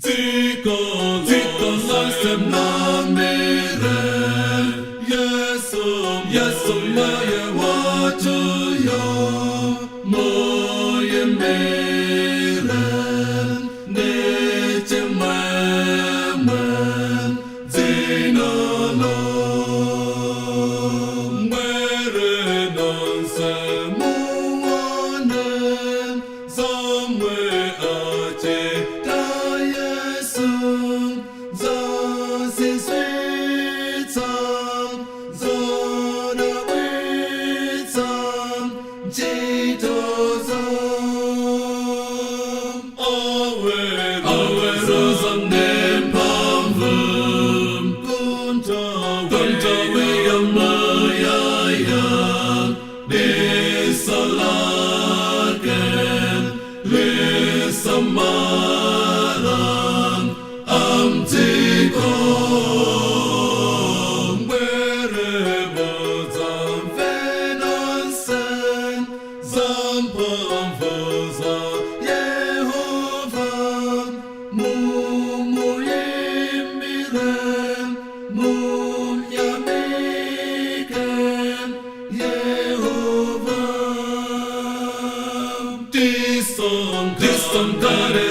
Dziko lasem namire Yesu moje watuyo Moje mire Neche meme Zino lo Mwere nonse muone Zamwe ache ta Yesu Zasi sweetsam Zona witsam Jitozam Awe rozam dem pamvum Kunta wiyam mayayam Nisalaken Lisamaran Amtikom Berevozam Venonsen Zampamvoza Yehovah Mumuyimiren Mumyamiken Yehovah Tisam kare